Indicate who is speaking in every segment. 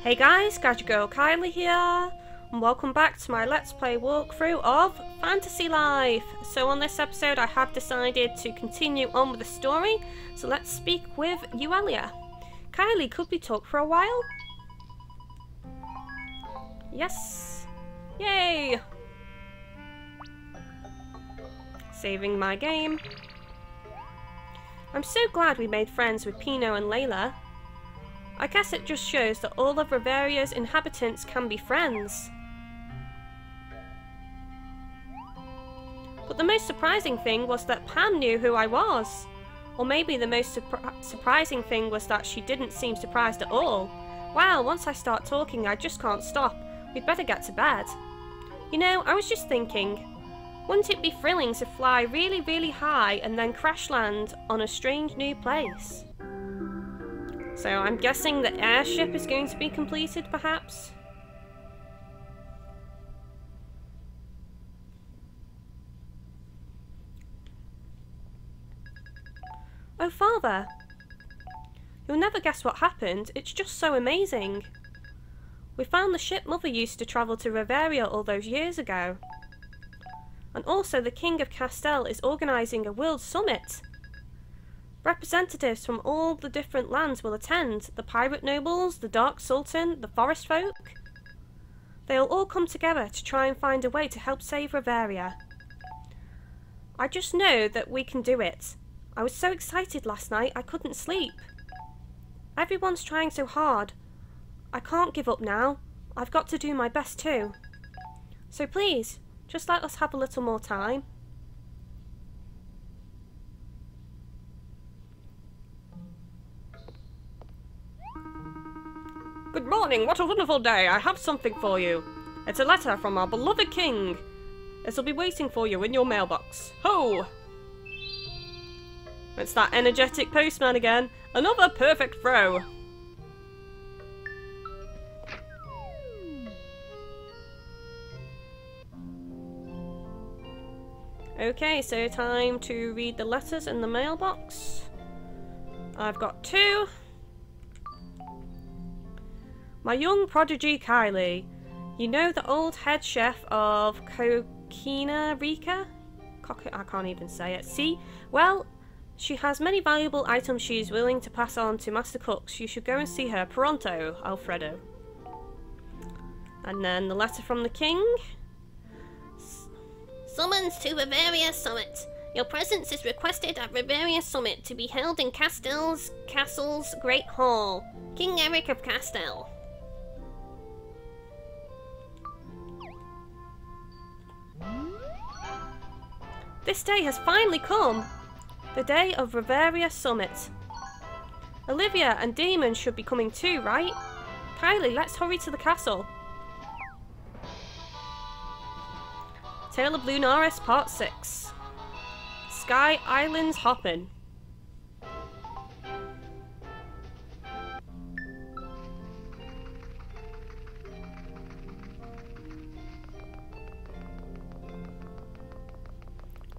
Speaker 1: Hey guys, GadgetGirlKylie here, and welcome back to my Let's Play walkthrough of Fantasy Life. So on this episode I have decided to continue on with the story, so let's speak with Reveria. Kylie, could we talk for a while? Yes! Yay! Saving my game. I'm so glad we made friends with Pino and Layla. I guess it just shows that all of Reveria's inhabitants can be friends. But the most surprising thing was that Pam knew who I was. Or maybe the most surprising thing was that she didn't seem surprised at all. Wow, once I start talking I just can't stop. We'd better get to bed. You know, I was just thinking, wouldn't it be thrilling to fly really, really high and then crash land on a strange new place? So I'm guessing the airship is going to be completed, perhaps? Oh, Father! You'll never guess what happened. It's just so amazing. We found the ship Mother used to travel to Reveria all those years ago. And also the King of Castell is organising a world summit. Representatives from all the different lands will attend. The pirate nobles, the Dark Sultan, the forest folk. They'll all come together to try and find a way to help save Reveria. I just know that we can do it. I was so excited last night I couldn't sleep. Everyone's trying so hard. I can't give up now. I've got to do my best too. So please, just let us have a little more time. Good morning, what a wonderful day. I have something for you. It's a letter from our beloved king. It'll be waiting for you in your mailbox. Ho! It's that energetic postman again. Another perfect throw. Okay, so time to read the letters in the mailbox. I've got two. My young prodigy Kylie, you know the old head chef of Kokina Rika? I can't even say it. See? Well, she has many valuable items she is willing to pass on to master cooks. You should go and see her pronto, Alfredo. And then the letter from the king.
Speaker 2: Summons to Reveria Summit. Your presence is requested at Reveria Summit to be held in Castell's Castle's Great Hall. King Eric of Castell.
Speaker 1: This day has finally come! The day of Reveria Summit. Olivia and Demon should be coming too, right? Kylie, let's hurry to the castle. Tale of Lunaris Part 6. Sky Islands Hoppin'.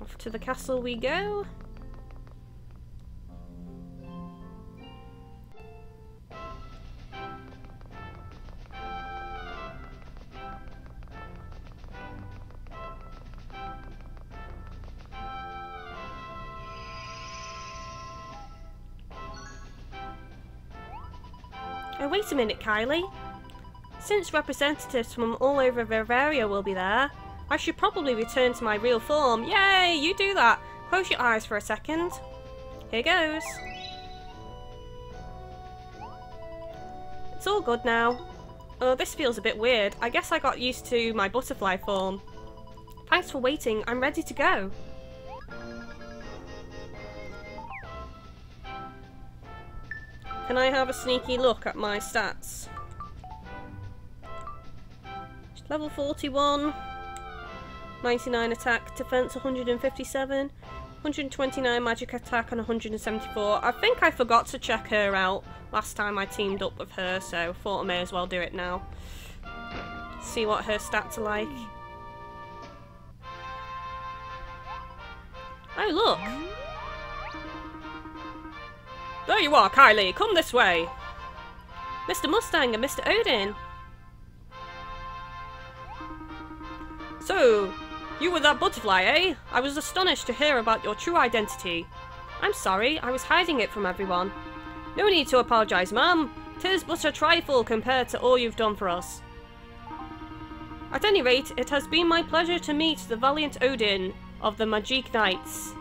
Speaker 1: Off to the castle we go. Oh, wait a minute, Kylie. Since representatives from all over Reveria will be there, I should probably return to my real form. Yay! You do that! Close your eyes for a second. Here goes. It's all good now. Oh, this feels a bit weird. I guess I got used to my butterfly form. Thanks for waiting. I'm ready to go. Can I have a sneaky look at my stats? Level 41. 99 attack, defense 157, 129 magic attack and 174. I think I forgot to check her out last time I teamed up with her, so thought I may as well do it now. See what her stats are like. Oh look! There you are, Kylie, come this way! Mr. Mustang and Mr. Odin. So, you were that butterfly, eh? I was astonished to hear about your true identity. I'm sorry, I was hiding it from everyone. No need to apologise, ma'am. 'Tis but a trifle compared to all you've done for us. At any rate, it has been my pleasure to meet the valiant Odin of the Magic Knights.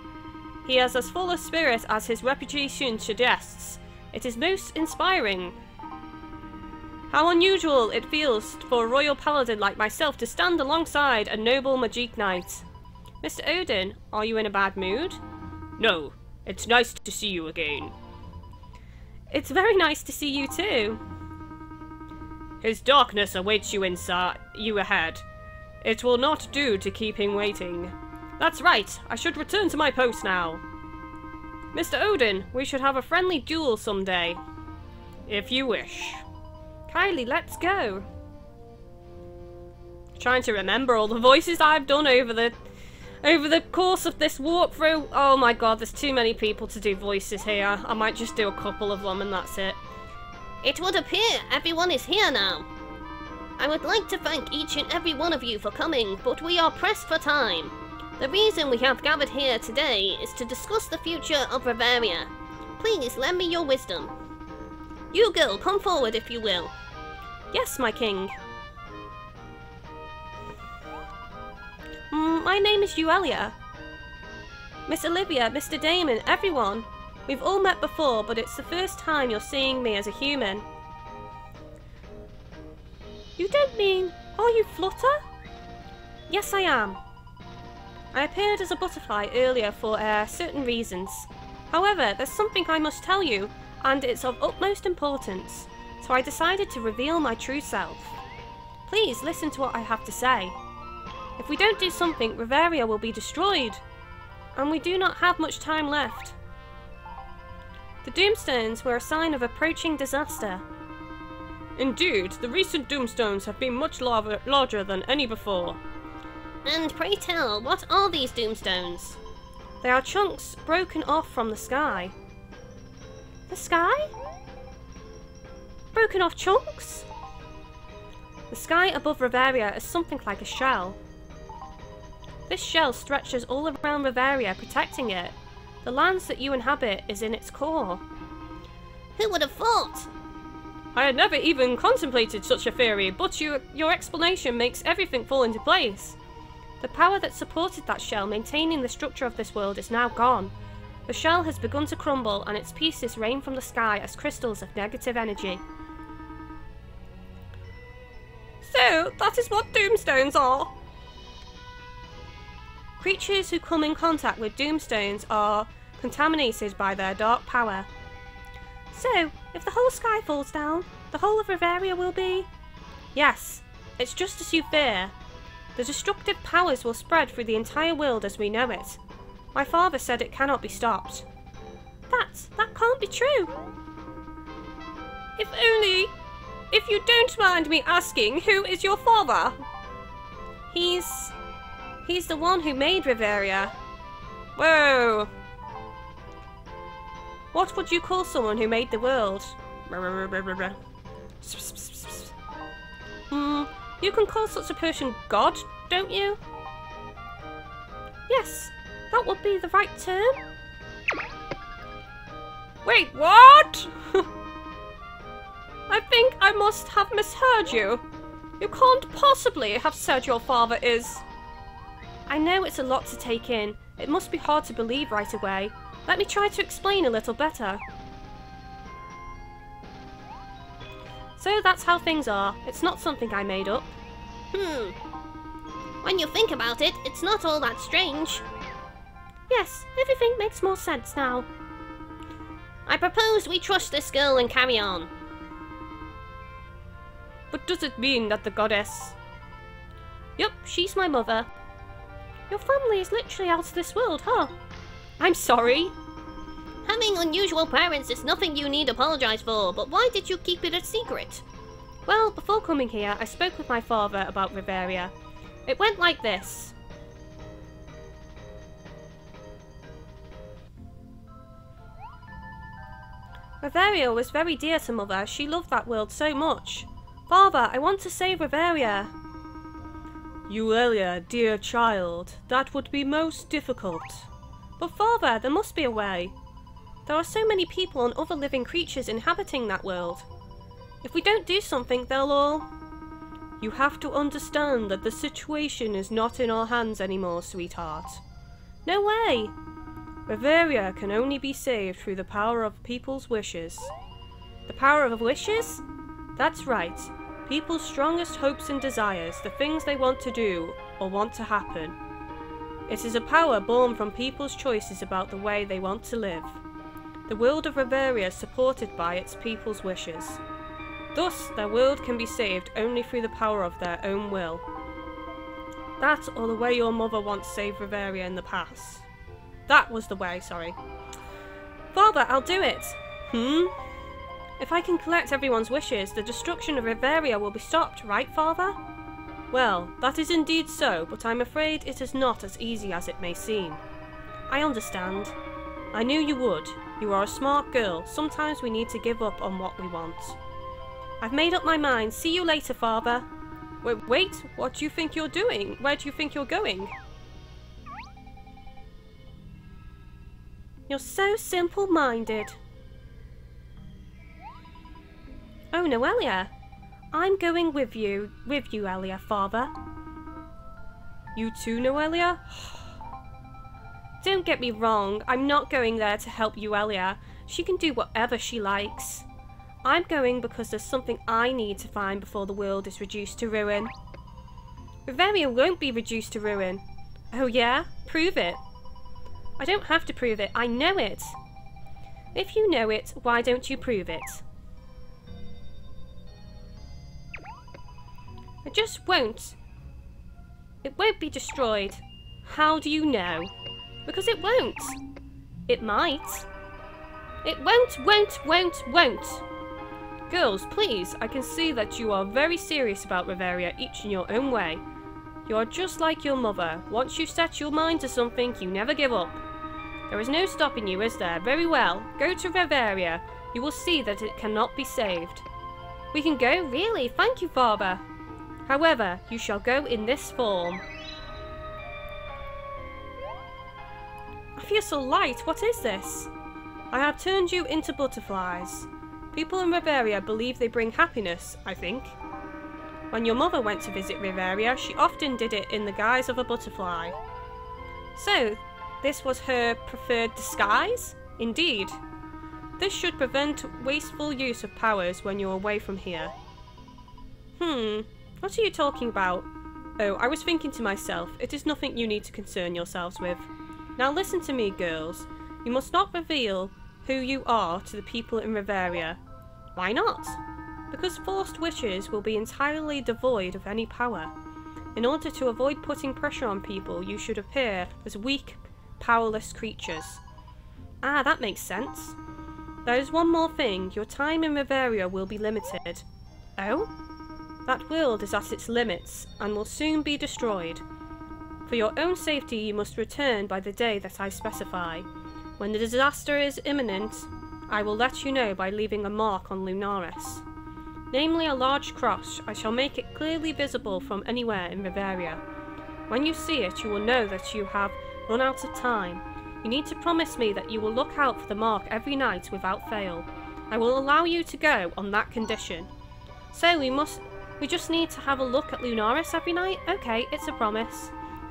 Speaker 1: He is as full of spirit as his reputation suggests. It is most inspiring. How unusual it feels for a royal paladin like myself to stand alongside a noble Magic Knight. Mr. Odin, are you in a bad mood? No, it's nice to see you again. It's very nice to see you too. His darkness awaits you ahead. It will not do to keep him waiting. That's right, I should return to my post now. Mr. Odin, we should have a friendly duel someday. If you wish. Kylie, let's go. Trying to remember all the voices I've done over the course of this walkthrough. Oh my god, there's too many people to do voices here. I might just do a couple of them and that's it.
Speaker 2: It would appear everyone is here now. I would like to thank each and every one of you for coming, but we are pressed for time. The reason we have gathered here today is to discuss the future of Reveria. Please lend me your wisdom. You girl, come forward if you will.
Speaker 1: Yes, my king. My name is Uelia. Miss Olivia, Mr. Damon, everyone. We've all met before, but it's the first time you're seeing me as a human. You don't mean... Are you Flutter? Yes, I am. I appeared as a butterfly earlier for certain reasons. However, there's something I must tell you, and it's of utmost importance, so I decided to reveal my true self. Please listen to what I have to say. If we don't do something, Reveria will be destroyed, and we do not have much time left. The Doomstones were a sign of approaching disaster. Indeed, the recent Doomstones have been much larger than any before.
Speaker 2: And pray tell, what are these Doomstones?
Speaker 1: They are chunks broken off from the sky. The sky? Broken off chunks? The sky above Reveria is something like a shell. This shell stretches all around Reveria, protecting it. The lands that you inhabit is in its core.
Speaker 2: Who would have thought?
Speaker 1: I had never even contemplated such a theory, but your explanation makes everything fall into place. The power that supported that shell maintaining the structure of this world is now gone. The shell has begun to crumble and its pieces rain from the sky as crystals of negative energy. So, that is what Doomstones are? Creatures who come in contact with Doomstones are contaminated by their dark power. So, if the whole sky falls down, the whole of Reveria will be... Yes, it's just as you fear. The destructive powers will spread through the entire world as we know it. My father said it cannot be stopped. That can't be true. If you don't mind me asking, who is your father? He's the one who made Reveria. Whoa. What would you call someone who made the world? You can call such a person God, don't you? Yes, that would be the right term. Wait, what? I think I must have misheard you. You can't possibly have said your father is... I know it's a lot to take in. It must be hard to believe right away. Let me try to explain a little better. So that's how things are. It's not something I made up.
Speaker 2: When you think about it, it's not all that strange.
Speaker 1: Yes, everything makes more sense now.
Speaker 2: I propose we trust this girl and carry on.
Speaker 1: But does it mean that the goddess... Yup, she's my mother. Your family is literally out of this world, huh? I'm sorry.
Speaker 2: Having unusual parents is nothing you need apologize for, but why did you keep it a secret?
Speaker 1: Well, before coming here, I spoke with my father about Reveria. It went like this. Reveria was very dear to Mother. She loved that world so much. Father, I want to save Reveria. Uelia, dear child, that would be most difficult. But Father, there must be a way. There are so many people and other living creatures inhabiting that world. If we don't do something, they'll all... You have to understand that the situation is not in our hands anymore, sweetheart. No way! Reveria can only be saved through the power of people's wishes. The power of wishes? That's right. People's strongest hopes and desires, the things they want to do or want to happen. It is a power born from people's choices about the way they want to live. The world of Reveria is supported by its people's wishes. Thus, their world can be saved only through the power of their own will. That or the way your mother once saved Reveria in the past. That was the way, sorry. Father, I'll do it! If I can collect everyone's wishes, the destruction of Reveria will be stopped, right, Father? Well, that is indeed so, but I'm afraid it is not as easy as it may seem. I understand. I knew you would. You are a smart girl. Sometimes we need to give up on what we want. I've made up my mind. See you later, Father. Wait, what do you think you're doing? Where do you think you're going? You're so simple-minded. Oh, Noelia. I'm going with you, Elia, Father. You too, Noelia? Don't get me wrong, I'm not going there to help Uelia. She can do whatever she likes. I'm going because there's something I need to find before the world is reduced to ruin. Reveria won't be reduced to ruin. Oh yeah? Prove it. I don't have to prove it, I know it. If you know it, why don't you prove it? I just won't. It won't be destroyed. How do you know? Because it won't. It might. It won't. Girls, please, I can see that you are very serious about Reveria, each in your own way. You are just like your mother. Once you set your mind to something, you never give up. There is no stopping you, is there? Very well. Go to Reveria. You will see that it cannot be saved. We can go? Really? Thank you, Father. However, you shall go in this form. I feel so light. What is this? I have turned you into butterflies. People in Reveria believe they bring happiness, I think. When your mother went to visit Reveria, she often did it in the guise of a butterfly. So, this was her preferred disguise? Indeed. This should prevent wasteful use of powers when you're away from here. What are you talking about? Oh, I was thinking to myself, it is nothing you need to concern yourselves with. Now listen to me, girls. You must not reveal who you are to the people in Reveria. Why not? Because forced wishes will be entirely devoid of any power. In order to avoid putting pressure on people, you should appear as weak, powerless creatures. Ah, that makes sense. There is one more thing. Your time in Reveria will be limited. Oh? That world is at its limits, and will soon be destroyed. For your own safety, you must return by the day that I specify. When the disaster is imminent, I will let you know by leaving a mark on Lunaris. Namely a large cross. I shall make it clearly visible from anywhere in Reveria. When you see it, you will know that you have run out of time. You need to promise me that you will look out for the mark every night without fail. I will allow you to go on that condition. So we just need to have a look at Lunaris every night? Okay, it's a promise.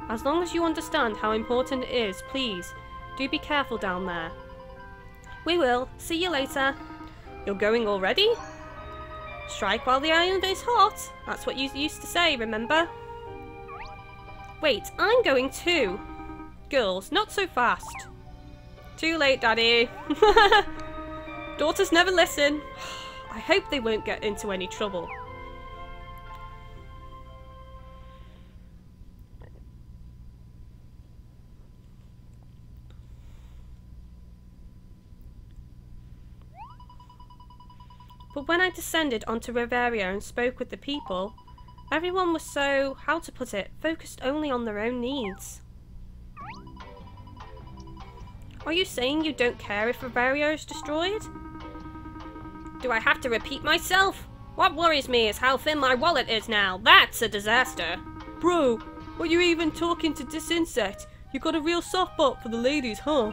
Speaker 1: As long as you understand how important it is, please, do be careful down there. We will. See you later. You're going already? Strike while the iron is hot. That's what you used to say, remember? Wait, I'm going too. Girls, not so fast. Too late, Daddy. Daughters never listen. I hope they won't get into any trouble. But when I descended onto Reveria and spoke with the people, everyone was so, how to put it, focused only on their own needs. Are you saying you don't care if Reveria is destroyed?
Speaker 2: Do I have to repeat myself? What worries me is how thin my wallet is now. That's a disaster.
Speaker 1: Bro, were you even talking to this insect? You got a real soft spot for the ladies, huh?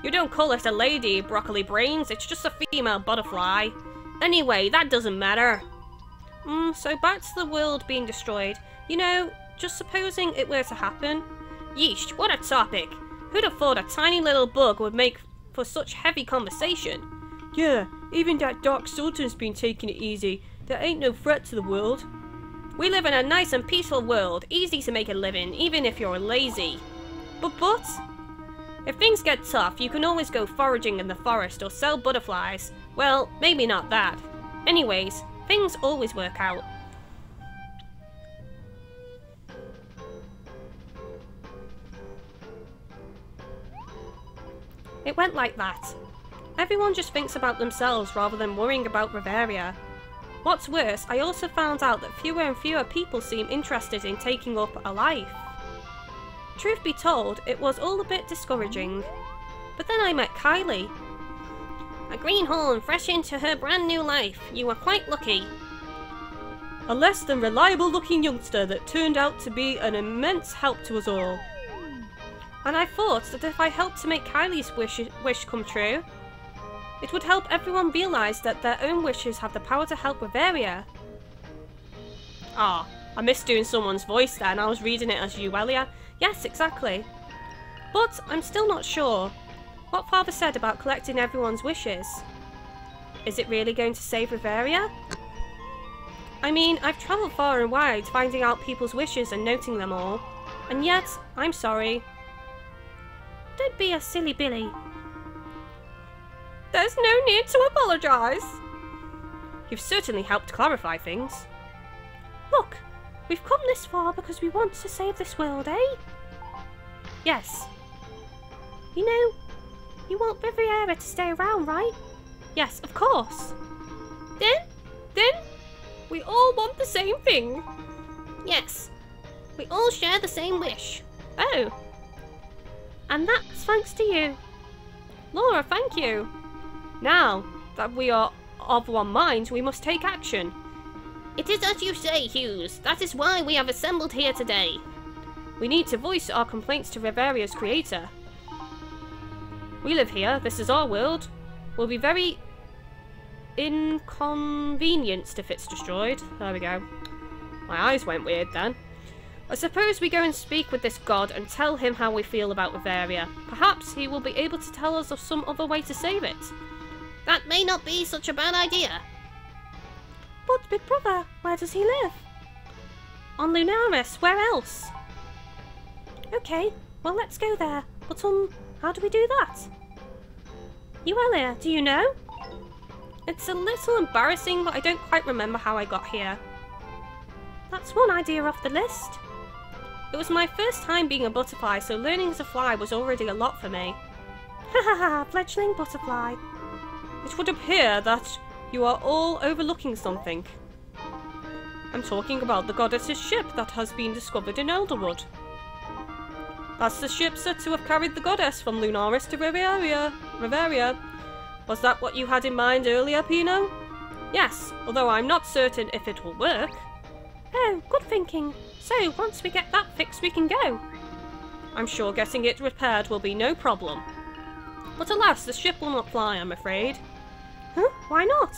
Speaker 2: You don't call it a lady, broccoli brains. It's just a female butterfly. Anyway, that doesn't matter.
Speaker 1: So back to the world being destroyed. You know, just supposing it were to happen.
Speaker 2: Yeesh, what a topic. Who'd have thought a tiny little bug would make for such heavy conversation?
Speaker 1: Yeah, even that Dark Sultan's been taking it easy. There ain't no threat to the world.
Speaker 2: We live in a nice and peaceful world, easy to make a living, even if you're lazy.
Speaker 1: But,
Speaker 2: if things get tough, you can always go foraging in the forest or sell butterflies. Well, maybe not that. Anyways, things always work out.
Speaker 1: It went like that. Everyone just thinks about themselves rather than worrying about Reveria. What's worse, I also found out that fewer and fewer people seem interested in taking up a life. Truth be told, it was all a bit discouraging. But then I met Kylie.
Speaker 2: A greenhorn fresh into her brand new life. You were quite lucky.
Speaker 1: A less than reliable looking youngster that turned out to be an immense help to us all. And I thought that if I helped to make Kylie's wish come true, it would help everyone realise that their own wishes have the power to help Reveria. I missed doing someone's voice then. I was reading it as Uelia. Yes, exactly. But I'm still not sure what Father said about collecting everyone's wishes. Is it really going to save Reveria? I mean, I've travelled far and wide finding out people's wishes and noting them all. And yet, I'm sorry. Don't be a silly Billy. There's no need to apologise. You've certainly helped clarify things. Look, we've come this far because we want to save this world, eh? Yes. You know, you want Reveria to stay around, right? Yes, of course. Then, we all want the same thing.
Speaker 2: Yes, we all share the same wish.
Speaker 1: Oh. And that's thanks to you. Laura, thank you. Now that we are of one mind, we must take action.
Speaker 2: It is as you say, Hughes. That is why we have assembled here today.
Speaker 1: We need to voice our complaints to Reveria's creator. We live here, this is our world. We'll be very inconvenienced if it's destroyed. There we go. My eyes went weird then. I suppose we go and speak with this god and tell him how we feel about Reveria. Perhaps he will be able to tell us of some other way to save it.
Speaker 2: That may not be such a bad idea.
Speaker 1: But, Big Brother, where does he live? On Lunaris, where else? Okay, well let's go there. But how do we do that? Uelia, do you know? It's a little embarrassing, but I don't quite remember how I got here. That's one idea off the list. It was my first time being a butterfly, so learning to fly was already a lot for me. Ha ha ha, fledgling butterfly. It would appear that you are all overlooking something. I'm talking about the goddess's ship that has been discovered in Elderwood. That's the ship said to have carried the goddess from Lunaris to Reveria. Was that what you had in mind earlier, Pino? Yes, although I'm not certain if it will work. Oh, good thinking. So, once we get that fixed, we can go. I'm sure getting it repaired will be no problem. But alas, the ship will not fly, I'm afraid. Huh? Why not?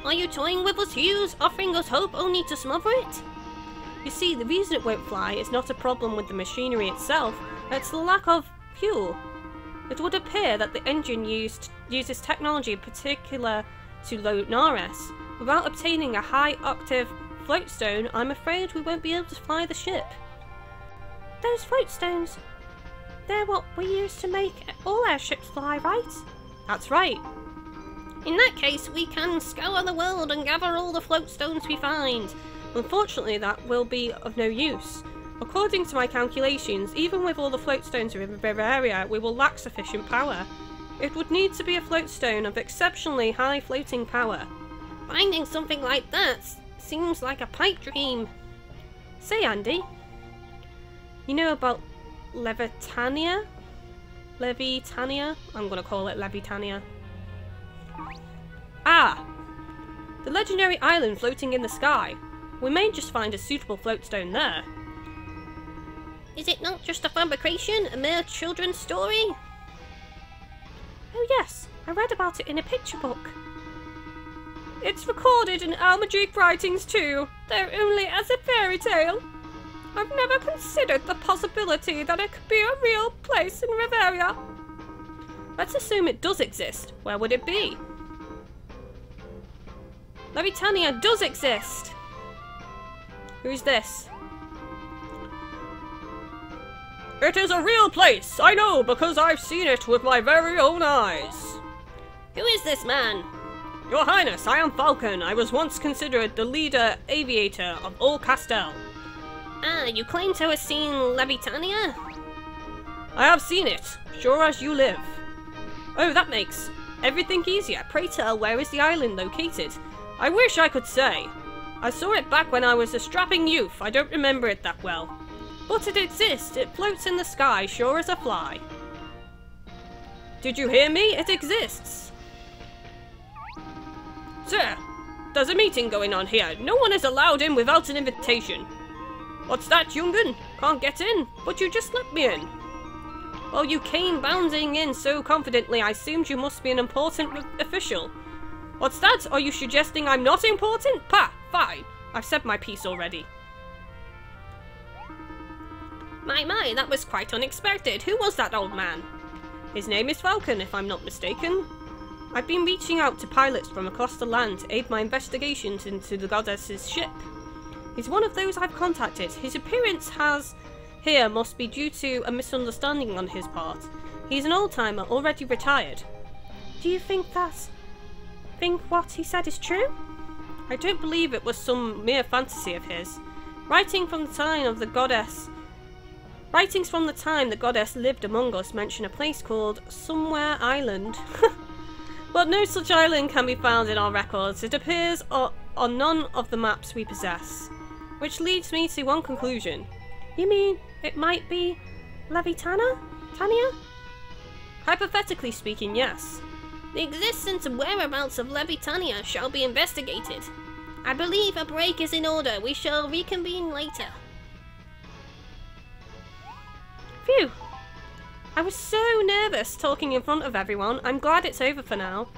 Speaker 2: Are you toying with us, Hughes, offering us hope only to smother it?
Speaker 1: You see, the reason it won't fly is not a problem with the machinery itself, it's the lack of fuel. It would appear that the engine uses technology particular to Lunaris. Without obtaining a high-octave floatstone, I'm afraid we won't be able to fly the ship. Those floatstones, they're what we use to make all our ships fly, right? That's right.
Speaker 2: In that case, we can scour the world and gather all the floatstones we find.
Speaker 1: Unfortunately, that will be of no use. According to my calculations, even with all the floatstones in Reveria, we will lack sufficient power. It would need to be a floatstone of exceptionally high floating power.
Speaker 2: Finding something like that seems like a pipe dream.
Speaker 1: Say, Andy, you know about Levitania? I'm gonna call it Levitania. Ah! The legendary island floating in the sky. We may just find a suitable floatstone there.
Speaker 2: Is it not just a fabrication, a mere children's story?
Speaker 1: Oh yes, I read about it in a picture book. It's recorded in Almagic writings too, though only as a fairy tale. I've never considered the possibility that it could be a real place in Reveria. Let's assume it does exist. Where would it be? Levitania does exist! Who's this? It is a real place! I know, because I've seen it with my very own eyes!
Speaker 2: Who is this man?
Speaker 1: Your Highness, I am Falcon. I was once considered the leader aviator of all Castel.
Speaker 2: Ah, you claim to have seen Levitania?
Speaker 1: I have seen it, sure as you live. Oh, that makes everything easier. Pray tell, where is the island located? I wish I could say. I saw it back when I was a strapping youth. I don't remember it that well. But it exists. It floats in the sky, sure as a fly. Did you hear me? It exists. Sir, there's a meeting going on here. No one is allowed in without an invitation. What's that, young'un? Can't get in, but you just let me in. Well, you came bounding in so confidently, I assumed you must be an important official. What's that? Are you suggesting I'm not important? Pah! Fine. I've said my piece already.
Speaker 2: My, that was quite unexpected. Who was that old man?
Speaker 1: His name is Falcon, if I'm not mistaken. I've been reaching out to pilots from across the land to aid my investigations into the goddess's ship. He's one of those I've contacted. His appearance here must be due to a misunderstanding on his part. He's an old-timer, already retired. Do you think what he said is true? I don't believe it was some mere fantasy of his. Writings from the time the goddess lived among us mention a place called Somewhere Island. But no such island can be found in our records. It appears on none of the maps we possess. Which leads me to one conclusion. You mean it might be Levitania? Hypothetically speaking, yes.
Speaker 2: The existence and whereabouts of Levitania shall be investigated. I believe a break is in order. We shall reconvene later.
Speaker 1: Phew! I was so nervous talking in front of everyone. I'm glad it's over for now.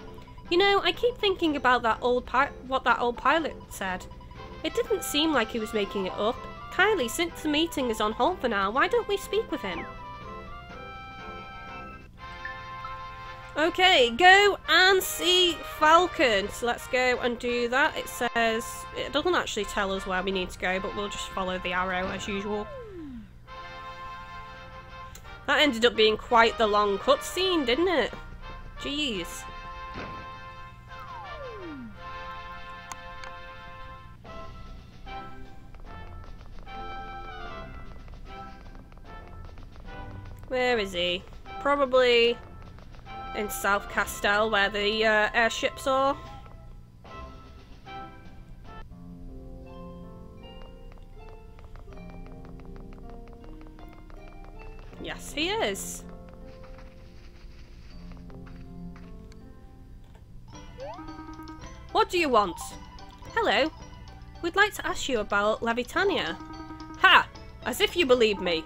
Speaker 1: You know, I keep thinking about what that old pilot said. It didn't seem like he was making it up. Kylie, since the meeting is on hold for now, why don't we speak with him? Okay, go and see Falcon. So let's go and do that. It says, it doesn't actually tell us where we need to go, but we'll just follow the arrow as usual. That ended up being quite the long cutscene, didn't it? Jeez. Where is he? Probably in South Castel, where the airships are. Yes, he is. What do you want? Hello. We'd like to ask you about Levitania. Ha! As if you believe me.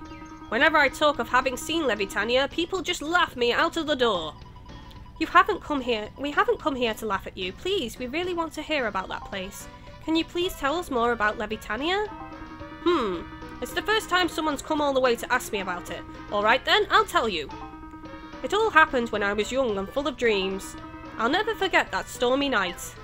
Speaker 1: Whenever I talk of having seen Levitania, people just laugh me out of the door. We haven't come here to laugh at you. Please, we really want to hear about that place. Can you please tell us more about Levitania? It's the first time someone's come all the way to ask me about it. Alright then, I'll tell you. It all happened when I was young and full of dreams. I'll never forget that stormy night.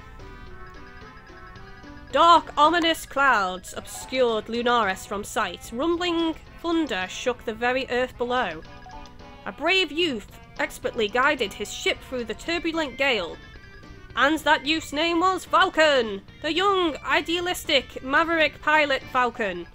Speaker 1: Dark, ominous clouds obscured Lunaris from sight. Rumbling thunder shook the very earth below. A brave youth expertly guided his ship through the turbulent gale. And that youth's name was Falcon! The young, idealistic, maverick pilot Falcon.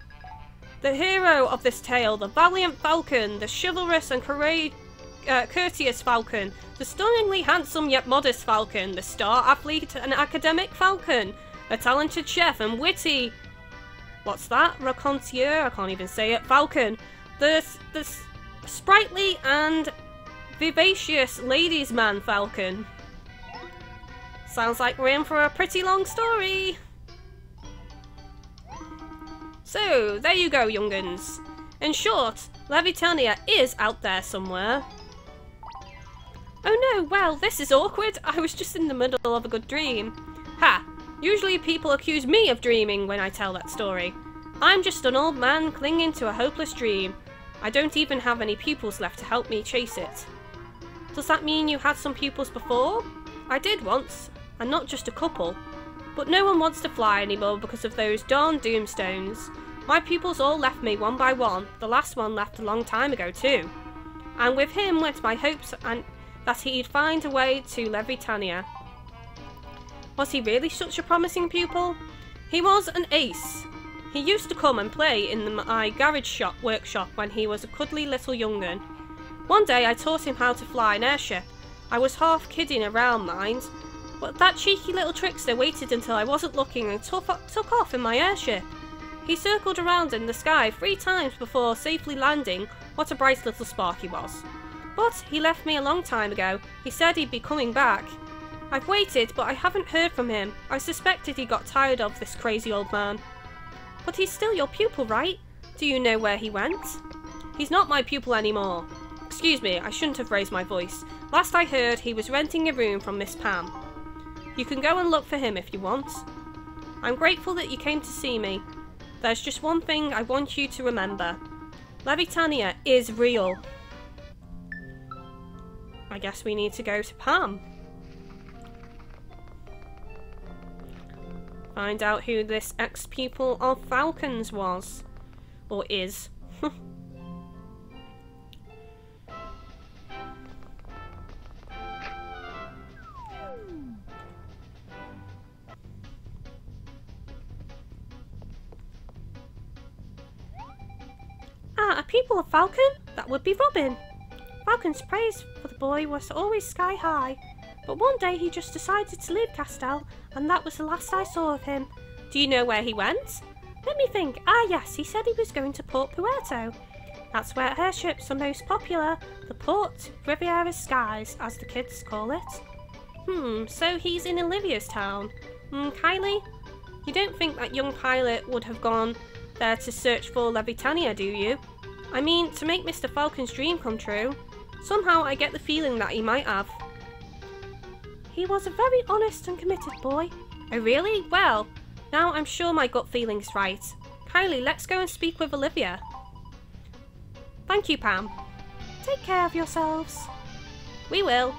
Speaker 1: The hero of this tale, the valiant Falcon, the chivalrous and courteous Falcon, the stunningly handsome yet modest Falcon, the star athlete and academic Falcon, the talented chef and witty... What's that? Raconteur? I can't even say it. Falcon. The sprightly and vivacious ladies' man Falcon. Sounds like we're in for a pretty long story. So, there you go, young'uns. In short, Levitania is out there somewhere. Oh no, well, this is awkward. I was just in the middle of a good dream. Ha! Usually people accuse me of dreaming when I tell that story. I'm just an old man clinging to a hopeless dream. I don't even have any pupils left to help me chase it. Does that mean you had some pupils before? I did once, and not just a couple. But no one wants to fly anymore because of those darn doomstones. My pupils all left me one by one. The last one left a long time ago too. And with him went my hopes and that he'd find a way to Levitania. Was he really such a promising pupil? He was an ace. He used to come and play in my garage workshop when he was a cuddly little young'un. One day I taught him how to fly an airship. I was half kidding around, mind. But that cheeky little trickster waited until I wasn't looking and took off in my airship. He circled around in the sky 3 times before safely landing. What a bright little spark he was. But he left me a long time ago. He said he'd be coming back. I've waited, but I haven't heard from him. I suspected he got tired of this crazy old man. But he's still your pupil, right? Do you know where he went? He's not my pupil anymore. Excuse me, I shouldn't have raised my voice. Last I heard, he was renting a room from Miss Pam. You can go and look for him if you want. I'm grateful that you came to see me. There's just one thing I want you to remember. Levitania is real. I guess we need to go to Pam. Find out who this ex-pupil of Falcon's was. Or is. Ah, a pupil of Falcon? That would be Robin. Falcon's praise for the boy was always sky high. But one day he just decided to leave Castell, and that was the last I saw of him. Do you know where he went? Let me think. Ah yes, he said he was going to Port Puerto. That's where airships are most popular. The Port Reveria skies, as the kids call it. So he's in Olivia's town. Kylie? You don't think that young pilot would have gone there to search for Levitania, do you? I mean, to make Mr. Falcon's dream come true. Somehow I get the feeling that he might have. He was a very honest and committed boy. Oh really? Well, now I'm sure my gut feeling's right. Kylie, let's go and speak with Olivia. Thank you, Pam. Take care of yourselves. We will.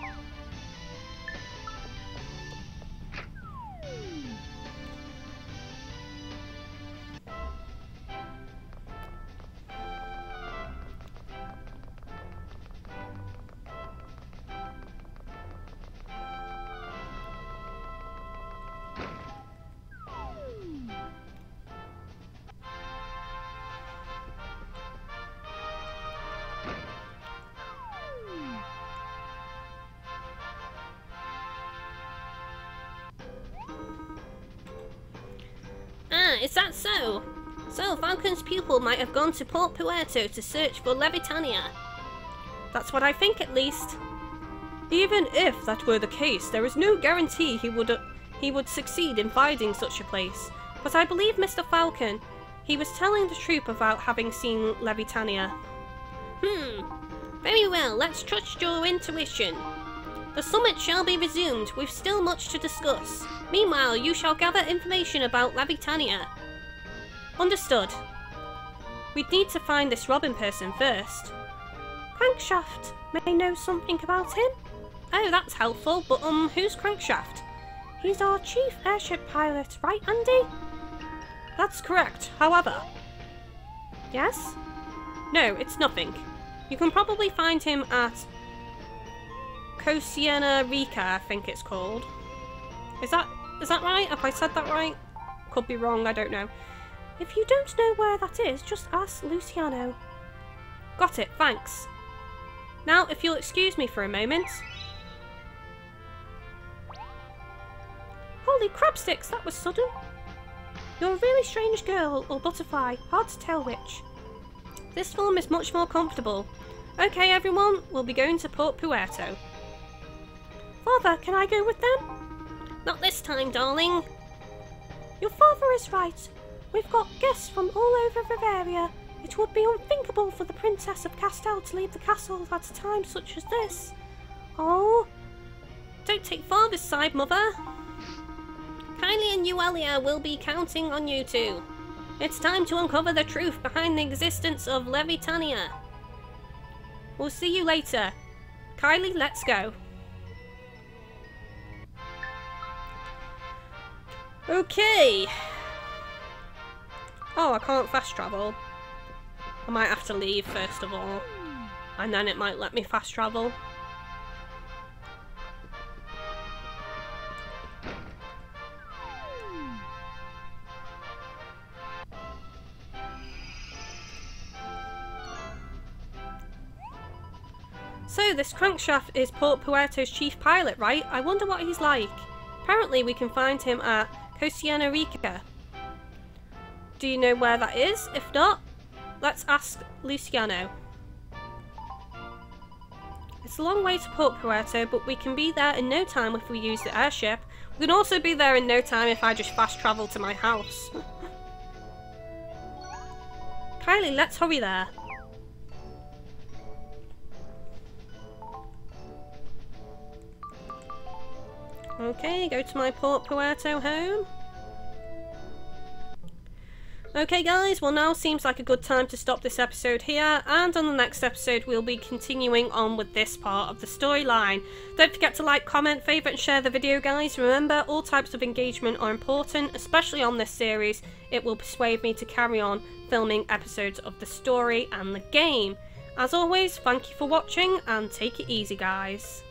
Speaker 2: Is that so? So Falcon's pupil might have gone to Port Puerto to search for Levitania.
Speaker 1: That's what I think, at least. Even if that were the case, there is no guarantee he would succeed in finding such a place. But I believe Mr. Falcon. He was telling the truth about having seen Levitania.
Speaker 2: Very well, let's trust your intuition. The summit shall be resumed, with still much to discuss. Meanwhile, you shall gather information about Levitania.
Speaker 1: Understood. We'd need to find this Robin person first. Crankshaft may know something about him. Oh, that's helpful, but who's Crankshaft? He's our chief airship pilot, right, Andy? That's correct, however. Yes? No, it's nothing. You can probably find him at Cosiena Rica, I think it's called. Is that right? Have I said that right? Could be wrong, I don't know. If you don't know where that is, just ask Luciano. Got it, thanks. Now, if you'll excuse me for a moment. Holy crabsticks, that was sudden. You're a really strange girl, or butterfly, hard to tell which. This form is much more comfortable. Okay, everyone, we'll be going to Port Puerto. Father, can I go with them?
Speaker 2: Not this time, darling.
Speaker 1: Your father is right. We've got guests from all over Reveria. It would be unthinkable for the Princess of Castel to leave the castle at a time such as this. Oh,
Speaker 2: don't take father's side, Mother. Kylie and Uelia will be counting on you two. It's time to uncover the truth behind the existence of Levitania.
Speaker 1: We'll see you later. Kylie, let's go. Okay. Oh, I can't fast travel. I might have to leave first of all. And then it might let me fast travel. So, this crankshaft is Port Puerto's chief pilot, right? I wonder what he's like. Apparently we can find him at Costa Rica. Do you know where that is? If not, let's ask Luciano. It's a long way to Port Puerto, but we can be there in no time if we use the airship. We can also be there in no time if I just fast travel to my house. Kylie, let's hurry there. Okay, go to my Port Puerto home. Okay guys, well now seems like a good time to stop this episode here, and on the next episode we'll be continuing on with this part of the storyline. Don't forget to like, comment, favourite and share the video guys. Remember, all types of engagement are important, especially on this series. It will persuade me to carry on filming episodes of the story and the game. As always, thank you for watching and take it easy guys.